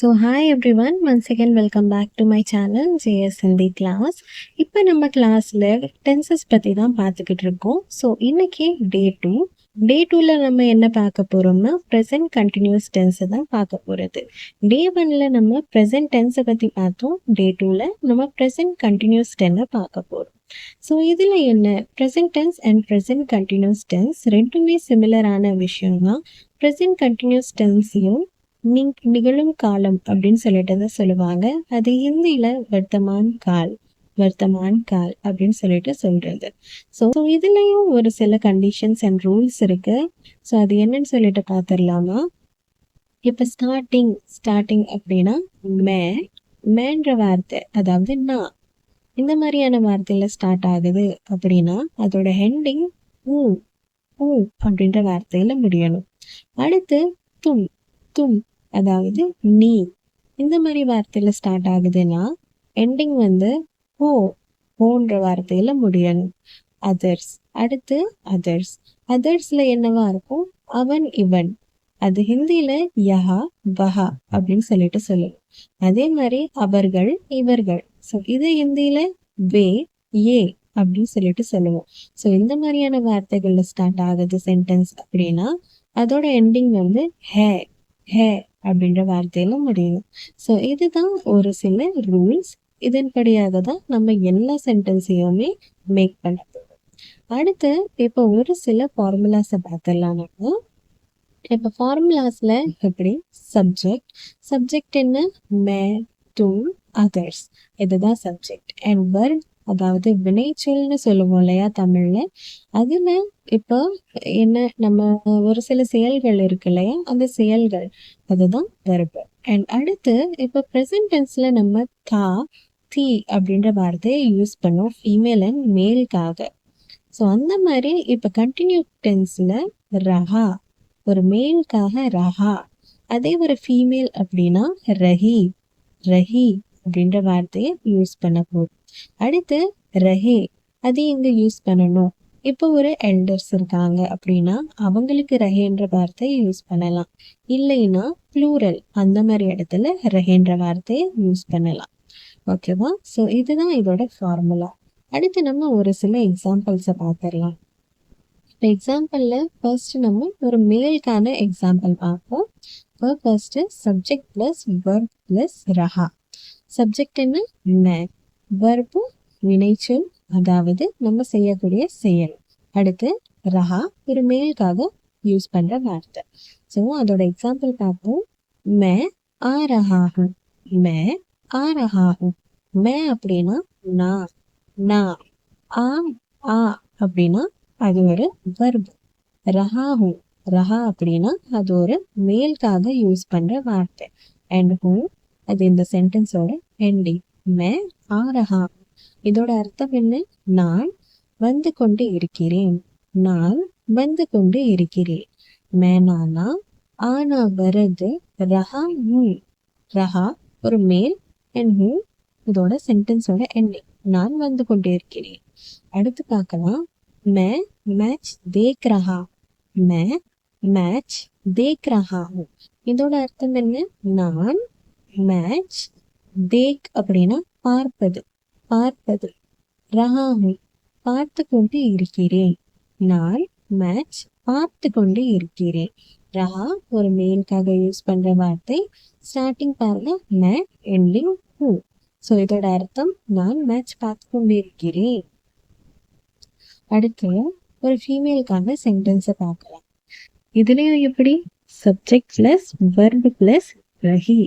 So hi everyone once again welcome back to my channel JS Hindi class. இப்போ நம்ம கிளாஸில் tenses பற்றி தான் பார்த்துக்கிட்டு இருக்கோம். ஸோ இன்னைக்கு டே டூவில் நம்ம என்ன பார்க்க போகிறோம்னா ப்ரெசன்ட் கண்டினியூஸ் டென்ஸை தான் பார்க்க போகிறது. டே ஒன்ல நம்ம ப்ரெசன்ட் டென்ஸை பற்றி பார்த்தோம். டே டூவில் நம்ம ப்ரெசன்ட் கண்டினியூஸ் டென்னை பார்க்க போகிறோம். ஸோ இதில் என்ன present tense and present continuous tense ரெண்டுமே சிமிலரான விஷயம் தான். ப்ரெசன்ட் கண்டினியூஸ் டென்ஸையும் நிகழும் காலம் அப்படின்னு சொல்லிட்டு தான் சொல்லுவாங்க. அது ஹிந்தியில வர்த்தமான் கால் அப்படின்னு சொல்லிட்டு சொல்றது. ஸோ இதுலயும் ஒரு சில கண்டிஷன்ஸ் அண்ட் ரூல்ஸ் இருக்கு. ஸோ அது என்னன்னு சொல்லிட்டு பார்த்துடலாமா? இப்போ ஸ்டார்டிங் அப்படின்னா மேன்ற வார்த்தை, அதாவது நான் இந்த மாதிரியான வார்த்தையில ஸ்டார்ட் ஆகுது அப்படின்னா அதோட ஹெண்டிங் ஊ அப்படின்ற வார்த்தையில முடியணும். அடுத்து தும் அதாவது நீ இந்த மாதிரி வார்த்தையில ஸ்டார்ட் ஆகுதுன்னா எண்டிங் வந்து ஓன்ற வார்த்தையில முடியணும். அடுத்து அதர்ஸ்ல என்னவா இருக்கும்? அவன் இவன். அது ஹிந்தியில யஹா வஹா அப்படின்னு சொல்லிட்டு சொல்லணும். அதே மாதிரி அவர்கள் இவர்கள். ஸோ இது ஹிந்தியில வே ஏ அப்படின்னு சொல்லிட்டு சொல்லுவோம். ஸோ இந்த மாதிரியான வார்த்தைகள்ல ஸ்டார்ட் ஆகுது சென்டென்ஸ் அப்படின்னா அதோட எண்டிங் வந்து ஹே அப்படின்ற வார்த்தையில முடியும். ஸோ இதுதான் ஒரு சில ரூல்ஸ். இதன்படியாக தான் நம்ம எல்லா சென்டென்ஸையுமே மேக் பண்ண போறோம். அடுத்து இப்போ ஒரு சில ஃபார்முலாஸை பார்த்துடலாம். நம்ம இப்போ ஃபார்முலாஸ்ல எப்படி சப்ஜெக்ட் என்ன? மே, தும், அதர்ஸ். இதுதான் சப்ஜெக்ட். அண்ட் வெர்ப், அதாவது வினைச்சொல்னு சொல்லுவோம் இல்லையா தமிழ்ல. அதுல இப்போ என்ன, நம்ம ஒரு சில செயல்கள் இருக்கு இல்லையா, அந்த செயல்கள் அதுதான் வெர்பு. அண்ட் அடுத்து இப்போ ப்ரெசன்ட் டென்ஸ்ல நம்ம தி அப்படின்ற வார்த்தையை யூஸ் பண்ணோம் ஃபீமேல் அண்ட் மேலுக்காக. ஸோ அந்த மாதிரி இப்போ கண்டினியூ டென்ஸ்ல ரஹா, ஒரு மேலுக்காக ரஹா. அதே ஒரு ஃபீமேல் அப்படின்னா ரஹி அப்படின்ற வார்த்தையை யூஸ் பண்ண போதும். அடுத்து ரஹே, அது எங்க யூஸ் பண்ணணும்? இப்போ ஒரு எல்டர்ஸ் இருக்காங்க அப்படின்னா அவங்களுக்கு ரஹேன்ற வார்த்தையை யூஸ் பண்ணலாம். இல்லைன்னா ப்ளூரல் அந்த மாதிரி இடத்துல ரஹேன்ற வார்த்தையை யூஸ் பண்ணலாம். ஓகேவா? ஸோ இதுதான் இதோட ஃபார்முலா. அடுத்து நம்ம ஒரு சில எக்ஸாம்பிள்ஸை பார்த்துடலாம். இப்போ எக்ஸாம்பிள்ல ஃபர்ஸ்ட் நம்ம ஒரு மேலுக்கான எக்ஸாம்பிள் பார்ப்போம். இப்போ first subject plus verb plus ரஹா. சப்ஜெக்ட் என்ன? மே. வெர்பு வினைச்சொல், அதாவது நம்ம செய்யக்கூடிய செயல். அடுத்து ரஹா, ஒரு மேலுக்காக யூஸ் பண்ற வார்த்தை. ஸோ அதோட எக்ஸாம்பிள் பார்ப்போம். மே ஆ ரஹா ஹூம். மே அப்படின்னா நான். ஆ அப்படின்னா அது ஒரு வெர்பு. ரஹா அப்படின்னா அது ஒரு மேலுக்காக யூஸ் பண்ற வார்த்தை. அண்ட் ஹூம், அது இந்த சென்டென்ஸோட எண்டிங். மே ஆ ரஹா. இதோட அர்த்தம் என்ன? நான் வந்து கொண்டு இருக்கிறேன். மே நானா, ஆனா வரது, ரஹா ஒரு மேல், அண்ட் ஹூ இதோட சென்டென்ஸோட எண்டிங். நான் வந்து கொண்டு இருக்கிறேன். அடுத்து பார்க்கலாம். மே மேட்ச் தேக் ரஹா ஹூ. இதோட அர்த்தம் என்ன? நான் மேட்ச், தேக் அப்படின்னா பார்ப்பது, ரஹா ஹூ பார்த்து கொண்டு இருக்கிறேன். நான் மேட்ச் பார்த்து கொண்டு இருக்கிறேன். ரஹா ஒரு மேலுக்காக யூஸ் பண்ற வார்த்தை. ஸ்டார்டிங் பாருங்க மே, எண்டிங் ஹூ. ஸோ இதோட அர்த்தம் நான் மேட்ச் பார்த்து கொண்டு இருக்கிறேன். அடுத்து ஒரு ஃபீமேலுக்கான சென்டென்ஸை பார்க்கலாம். இதுலயும் எப்படி? சப்ஜெக்ட் பிளஸ் வெர்ப் பிளஸ் ரஹி.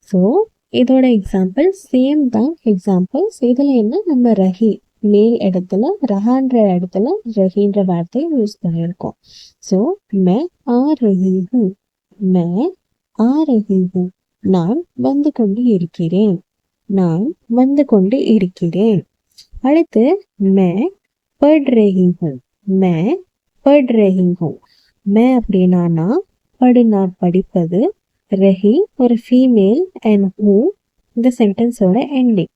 ஸோ இதோட எக்ஸாம்பிள் சேம் தான் எக்ஸாம்பிள்ஸ். இதுல என்ன, நம்ம ரஹி மேல் இடத்துல, ரஹான்ற இடத்துல ரஹின்ற வார்த்தையை யூஸ் பண்ணியிருக்கோம். ஸோ மே ஆ ரஹி ஹூ. நான் வந்து கொண்டு இருக்கிறேன். அடுத்து மே பட் ரஹி ஹூ. மே அப்படின்னா நான், நான் படிப்பது, ரஹி ஒரு ஃபீமேல், அண்ட் ஹூ இந்த சென்டென்ஸோட எண்டிங்.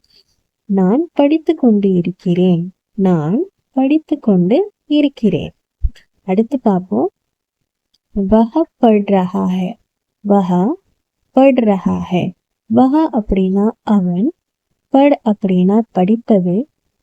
நான் படித்து கொண்டு இருக்கிறேன். அடுத்து பார்ப்போம். வஹ பட் ரஹா ஹை. पढ़ रहा है. वह அப்படின்னா அவன், பட் அப்படின்னா படிப்பது,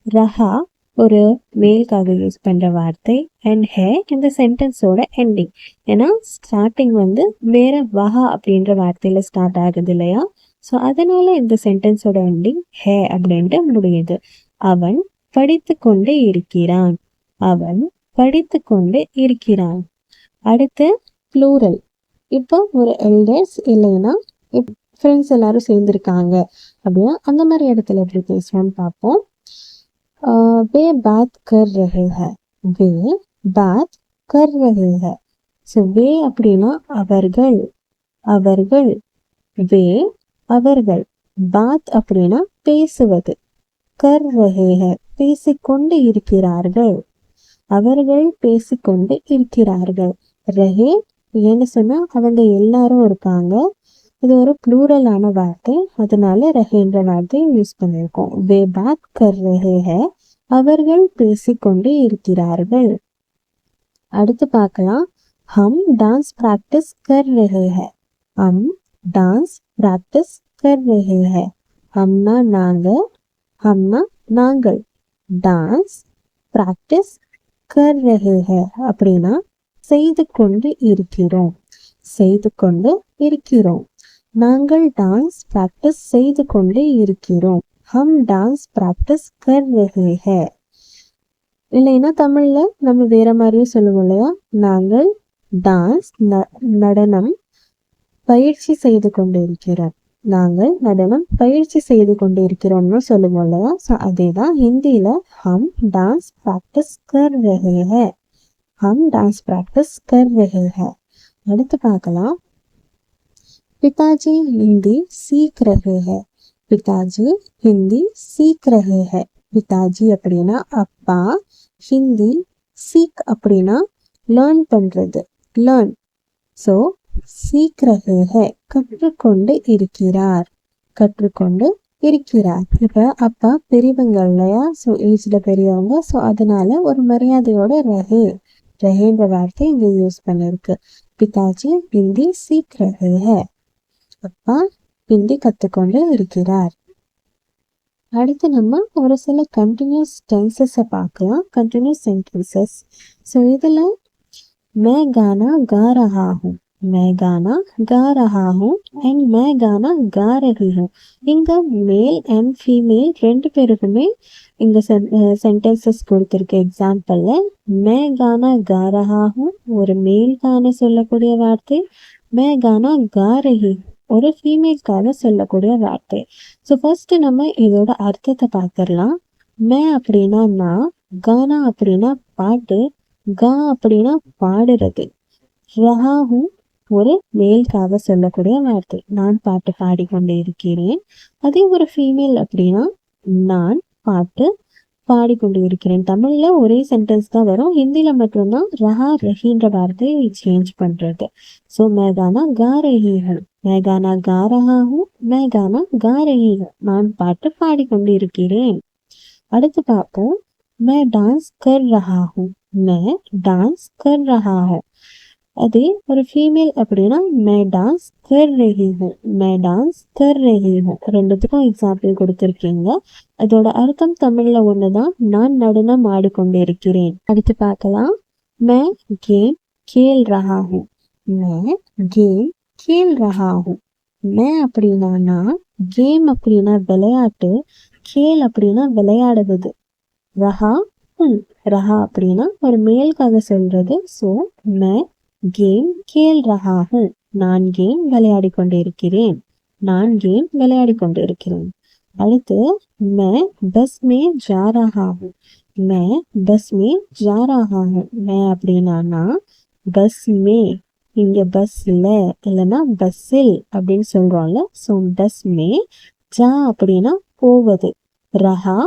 ரஹா ஒரு மேல்காக யூஸ் பண்ற வார்த்தை, அண்ட் ஹே இந்த சென்டென்ஸோட எண்டிங். ஏன்னா ஸ்டார்டிங் வந்து வேற வஹா அப்படின்ற வார்த்தையில ஸ்டார்ட் ஆகுது இல்லையா? ஸோ அதனால இந்த சென்டென்ஸோட எண்டிங் ஹே அப்படின்ட்டு முடியுது. அவன் படித்து கொண்டு இருக்கிறான். அவன் படித்து கொண்டு இருக்கிறான். அடுத்து ப்ளூரல். இப்போ ஒரு எல்டர்ஸ் இல்லைன்னா ஃப்ரெண்ட்ஸ் எல்லாரும் சேர்ந்துருக்காங்க அப்படின்னா அந்த மாதிரி இடத்துல எப்படி பேசுவோம்னு பார்ப்போம். वे बात कर रहे हैं. वे बात कर रहे हैं. ஸோ வே அப்படின்னா அவர்கள், அவர்கள், வே அவர்கள், பாத் அப்படின்னா பேசுவது, கர் ரஹே ஹை பேசிக்கொண்டு இருக்கிறார்கள், அவர்கள் பேசிக்கொண்டு இருக்கிறார்கள். ரஹே ஏன்னு சொன்னா அவங்க எல்லாரும் இருக்காங்க. இது ஒரு ப்ளூரலான வார்த்தை, அதனால ரஹேன்ற வார்த்தையை யூஸ் பண்ணியிருக்கோம். வே பாத் கர் ரஹே ஹை அவர்கள் பேசிக்கொண்டு இருக்கிறார்கள். அடுத்து பார்க்கலாம். ஹம் டான்ஸ் பிராக்டிஸ் கர் ரஹே ஹை. ஹம் டான்ஸ் பிராக்டிஸ் கர் ரஹே ஹை. ஹம்னா நாங்க, ஹம்னா நாங்கள், டான்ஸ் பிராக்டிஸ் கர் ரஹே ஹை அப்படின்னா செய்து கொண்டு இருக்கிறோம், செய்து கொண்டு இருக்கிறோம். நாங்கள் டான்ஸ் பிராக்டிஸ் செய்து கொண்டு இருக்கிறோம். ஹம் டான்ஸ் பிராக்டிஸ் கர் ரஹே ஹை. இல்லைன்னா தமிழ்ல நம்ம வேற மாதிரியும் சொல்லுவோம் இல்லையா? நாங்கள் டான்ஸ் நடனம் பயிற்சி செய்து கொண்டு இருக்கிறோம். நாங்கள் நடனம் பயிற்சி செய்து கொண்டு இருக்கிறோம்னு சொல்லுவோம் இல்லையா? ஸோ அதே தான் ஹிந்தியில ஹம் டான்ஸ் பிராக்டிஸ் கர் ரஹே ஹை. ஹம் டான்ஸ் பிராக்டிஸ் கர் ரஹே ஹை. அடுத்து பார்க்கலாம். पिताजी हिंदी सीख रहे हैं. पिताजी हिंदी सीख रहे हैं. पिताजी அப்படின்னா அப்பா, ஹிந்தி, சீக் அப்படின்னா லேர்ன் பண்றது, லேர்ன். ஸோ சீக் ரஹே ஹை கற்றுக்கொண்டு இருக்கிறார், கற்றுக்கொண்டு இருக்கிறார். இப்போ அப்பா பெரியவங்க இல்லையா? ஸோ ஏஜ்ல பெரியவங்க. ஸோ அதனால ஒரு மரியாதையோட ரஹே, ரஹேன்ற வார்த்தை இங்க யூஸ் பண்ணிருக்கு. பிதாஜி ஹிந்தி சீக் ரஹே ஹை. அப்பா ஹிந்தி கற்றுக்கொண்டு இருக்கிறார். அடுத்து நம்ம ஒரு சில கண்டினியூஸ் டென்சஸை பார்க்கலாம். Continuous sentences. ஸோ இதில் मैं गाना गा रहा हूँ, मैं गाना गा रहा हूँ அண்ட் मैं गाना गा रही हूँ. இங்கே மேல் அண்ட் ஃபீமேல் ரெண்டு பேருக்குமே இங்கே சென்டென்சஸ் கொடுத்துருக்கு. எக்ஸாம்பிளில் मैं गाना गा रहा हूँ ஒரு மேல்கான சொல்லக்கூடிய வார்த்தை, मैं गाना गा रही ஒரு ஃபீமேல்காக சொல்லக்கூடிய வார்த்தை. ஸோ ஃபர்ஸ்ட் நம்ம இதோட அர்த்தத்தை பார்த்துடலாம். மே அப்படின்னா நான், கானா அப்படின்னா பாட்டு, கா அப்படின்னா பாடுறது, ரஹாவும் ஒரு மேல்காக சொல்லக்கூடிய வார்த்தை. நான் பாட்டு பாடிக்கொண்டு இருக்கிறேன். அதே ஒரு ஃபீமேல் அப்படின்னா நான் பாட்டு பாடிக்கொண்டு இருக்கிறேன். தமிழ்ல ஒரே சென்டென்ஸ் தான் வரும், ஹிந்தியில மட்டும்தான் ரஹா ரஹின்ற வார்த்தையை சேஞ்ச் பண்றது. ஸோ मैं गाना गा रही हूँ, मैं गाना गा रहा हूँ, मैं गाना गा रही हूँ நான் பாட்டு பாடிக்கொண்டு இருக்கிறேன். அடுத்து பார்ப்போம். मैं डांस कर रहा हूँ, मैं डांस कर रहा हूँ. அதே ஒரு ஃபீமேல் அப்படின்னா मैं डांस कर रही हूँ, मैं डांस कर रही हूँ. ரெண்டுத்துக்கும் எக்ஸாம்பிள் கொடுத்துருக்கீங்க. அதோட அர்த்தம் தமிழ்ல ஒண்ணுதான், நான் நடனம் ஆடிக்கொண்டிருக்கிறேன். அடுத்து பார்க்கலாம். मैं गेम खेल रहा हूँ, मैं गेम खेल रहा हूँ. मैं அப்படின்னா நான், கேம் அப்படின்னா விளையாட்டு, கேல் அப்படின்னா விளையாடுவது, ரஹா ரஹா அப்படின்னா ஒரு மேல்காக சொல்றது. ஸோ मैं गेम खेल रहा हूँ நான் கேம் விளையாடி கொண்டிருக்கிறேன், நான் கேம் விளையாடி கொண்டிருக்கிறேன். அடுத்து मैं बस में जा रहा हूँ, मैं बस में जा रहा हूँ. मैं அப்படின்னா நான், பஸ் மே இங்க பஸ்ல இல்லைன்னா பஸ்ஸில் அப்படின்னு சொல்றோம்ல. ஸோ பஸ் மே, ஜா அப்படின்னா போவது, ரஹா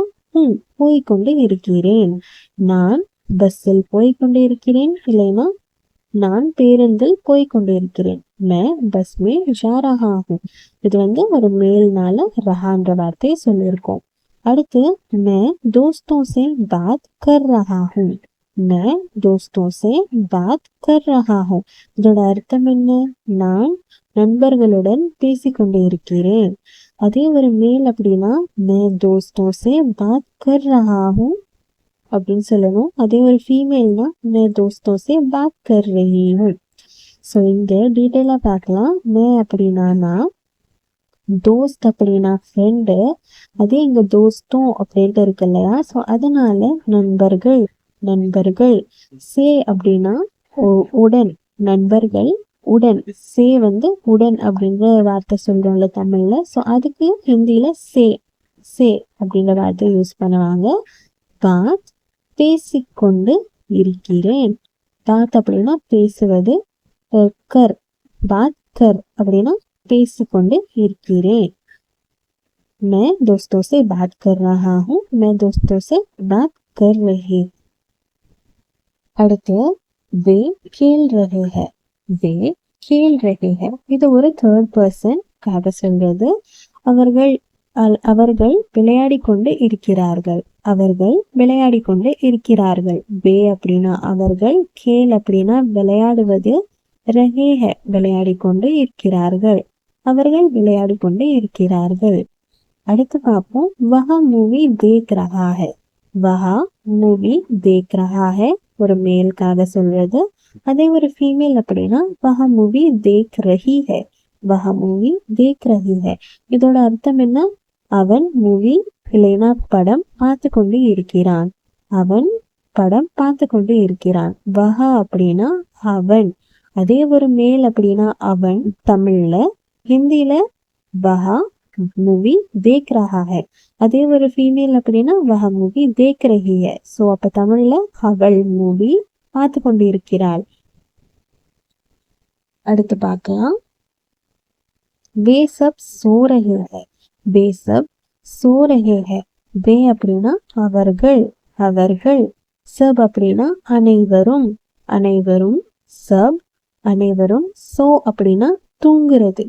போய்கொண்டு இருக்கிறேன், நான் பஸ்ஸில் போய்கொண்டு இருக்கிறேன் இல்லைன்னா நான் பேருந்தில் போய்கொண்டு இருக்கிறேன். मैं बस में जा रहा हूँ. இது வந்து ஒரு மேல்னால ரஹான்ற வார்த்தையை சொல்லியிருக்கோம். அடுத்து मैं दोस्तों से बात कर रहा हूँ, मैं दोस्तों से बात कर रहा हूँ. இதோட அர்த்தம் என்ன? நான் நண்பர்களுடன் பேசிக்கொண்டு இருக்கிறேன். அதே ஒரு மேல் அப்படின்னா मैं दोस्तों से बात कर रहा हूँ அப்படின்னு சொல்லணும். அதே ஒரு ஃபீமேல்னா मैं दोस्तों से बात कर रही हूँ. ஸோ இங்க டீட்டெயிலா பார்க்கலாம். மே அப்படின்னா நான், தோஸ்த் அப்படின்னா ஃப்ரெண்டு, அதே இங்க தோஸ்தும் அப்படின்ட்டு இருக்கு இல்லையா, ஸோ அதனால நண்பர்கள் நண்பர்கள். சே அப்படின்னா உடன், நண்பர்கள் உடன். சே வந்து உடன் அப்படின்ற வார்த்தை சொல்றோம்ல தமிழ்ல, ஸோ அதுக்கு ஹிந்தியில சே சே அப்படின்ற வார்த்தை யூஸ் பண்ணுவாங்க. பாத் பேசிக்கொண்டு இருக்கிறேன். பாத் அப்படின்னா பேசுவது, கர் பாத் கர் அப்படின்னா பேசிக்கொண்டு இருக்கிறேன். मैं दोस्तों से बात कर रहा हूँ, मैं दोस्तों से बात कर रही. அடுத்து वे खेल रहे हैं, वे खेल रहे हैं. இது ஒரு தேர்ட் பர்சன் காக சொல்றது. அவர்கள் அவர்கள் விளையாடி கொண்டு இருக்கிறார்கள், அவர்கள் விளையாடி கொண்டு இருக்கிறார்கள். வே அப்படின்னா அவர்கள், கேல் அப்படின்னா விளையாடுவது, ரஹே ஹே விளையாடி கொண்டு இருக்கிறார்கள், அவர்கள் விளையாடி கொண்டு இருக்கிறார்கள். அடுத்து பார்ப்போம். வஹா மூவி தேக் ரஹா ஹை, வஹா மூவி தேக் ரஹா ஹை ஒரு மேலுக்காக சொல்றது. அதே ஒரு ஃபீமேல் அப்படின்னா வஹா மூவி தேக் ரஹி ஹை, வஹா மூவி தேக் ரஹி ஹை. இதோட அர்த்தம் என்ன? அவன் மூவி இல்லைன்னா படம் பார்த்து கொண்டு இருக்கிறான், அவன் படம் பார்த்து கொண்டு இருக்கிறான். வஹா அப்படின்னா அவன். அதே ஒரு மேல் அப்படின்னா அவன் தமிழ்ல, ஹிந்தியில வஹா மூவி தேக் ரஹா ஹை. அதே ஒரு ஃபீமேல் அப்படின்னா வஹா மூவி தேக் ரஹி ஹை. ஸோ அப்ப தமிழ்ல அவள் மூவி பார்த்து கொண்டு இருக்கிறாள். அடுத்து பார்க்கலாம். வே சப் சோ ரஹே ஹை, வே சப் சோ ரஹே ஹை. வே அப்படின்னா அவர்கள் அவர்கள், சப் அப்படின்னா அனைவரும் அனைவரும், சப் அனைவரும். சோ அப்படின்னா தூங்குறது,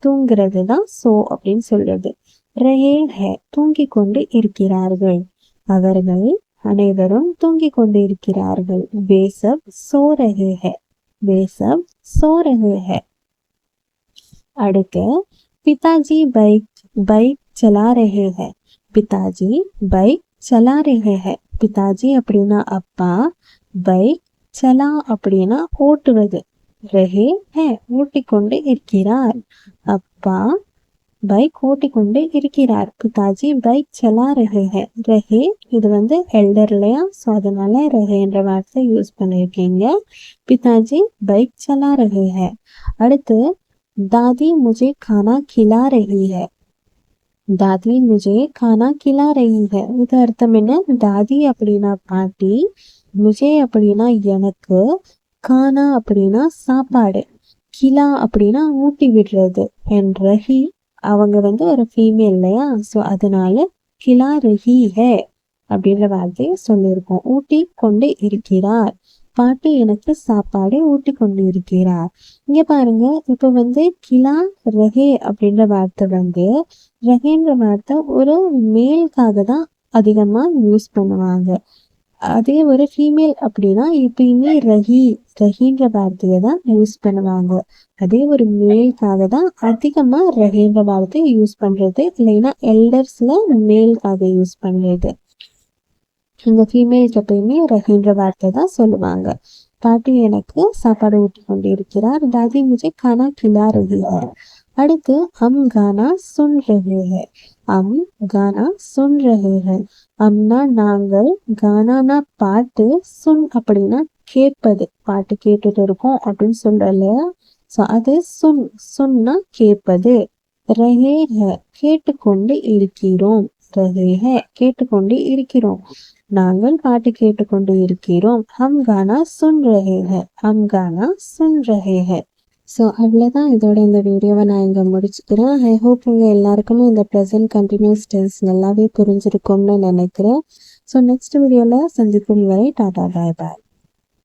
தூங்குறது தான் சோ அப்படின்னு சொல்றது. ரஹே ஹே தூங்கிக் கொண்டு இருக்கிறார்கள், அவர்கள் அனைவரும் தூங்கிக் கொண்டு இருக்கிறார்கள். வே சப் சோ ரஹே ஹே, வே சப் சோ ரஹே ஹே. அடுத்து பிதாஜி பைக் பைக் சலா ரஹே ஹே, பிதாஜி பைக் சலா ரஹே ஹே. பிதாஜி அப்படின்னா அப்பா, பைக் சலா அப்படின்னா ஓட்டுவது, ரஹே ஹே ஓட்டிக்கொண்டு இருக்கிறார். அப்பா பைக் ஓட்டிக்கொண்டு இருக்கிறார். பிதாஜி பைக் சலா ரஹே ஹே. ரஹே இது வந்து எல்டர் இல்லையா, ஸோ அதனால ரஹேன்ற வார்த்தை யூஸ் பண்ணியிருக்கீங்க. பிதாஜி பைக் சலா ரஹே ஹே. அடுத்து दादी मुझे खाना खिला रही है, दादी मुझे खाना खिला रही है. இது அர்த்தம் என்ன? தாதி அப்படின்னா பாட்டி, முஜே அப்படின்னா எனக்கு, கானா அப்படின்னா சாப்பாடு, கிலா அப்படின்னா ஊட்டி விடுறது. என் ரஹி அவங்க வந்து ஒரு ஃபீமேல் இல்லையா, ஸோ அதனால கிலா ரஹி ஹே அப்படின்ற வார்த்தையை சொல்லியிருக்கோம். ஊட்டி கொண்டு இருக்கிறார், பாட்டி எனக்கு சாப்பாடு ஊட்டி கொண்டு இருக்கிறார். இங்க பாருங்க, இப்ப வந்து கிலா ரஹே அப்படின்ற வார்த்தை வந்து, ரஹேன்ற வார்த்தை ஒரு மேலுக்காக தான் அதிகமா யூஸ் பண்ணுவாங்க. அதே ஒரு ஃபீமேல் அப்படின்னா எப்பயுமே ரஹி ரஹின்ற வார்த்தையை தான் யூஸ் பண்ணுவாங்க. அதே ஒரு மேலுக்காக தான் அதிகமா ரஹேன்ற வார்த்தையை யூஸ் பண்றது, இல்லைன்னா எல்டர்ஸ்ல மேலுக்காக யூஸ் பண்றது. இந்த ஃபீமேலுக்கு எப்பயுமே ரஹின்ற வார்த்தை தான் சொல்லுவாங்க. பாட்டி எனக்கு சாப்பாடு ஊட்டி கொண்டு இருக்கிறார், தாதி முझे खाना खिला रही है. அடுத்து हम गाना सुन रहे हैं, हम गाना सुन रहे हैं. அம்னா நாங்கள், கானானா பாட்டு, சுன் அப்படின்னா கேட்பது, பாட்டு கேட்டுட்டு இருக்கோம் அப்படின்னு சொல்றோம் இல்லையா, ஸோ அது சுன், சுன்னா கேட்பது. ரஹே ஹே கேட்டுக்கொண்டு இருக்கிறோம், ரஹே ஹே கேட்டுக்கொண்டு இருக்கிறோம், நாங்கள் பாட்டு கேட்டுக்கொண்டு இருக்கிறோம். ஹம் கானா சுன் ரஹே ஹே, ஹம் கானா சுன் ரஹே ஹே. ஸோ அவ்வளோதான், இதோட இந்த வீடியோவை நான் இங்கே முடிச்சுக்கிறேன். ஐ ஹோப் உங்கள் எல்லாருக்குமே இந்த ப்ரெசன்ட் கண்டினியூஸ் டென்ஸ் நல்லாவே புரிஞ்சிருக்கும்னு நினைக்கிறேன். ஸோ நெக்ஸ்ட் வீடியோவில் சந்திக்கும் வரை டாடா பாய் பாய்.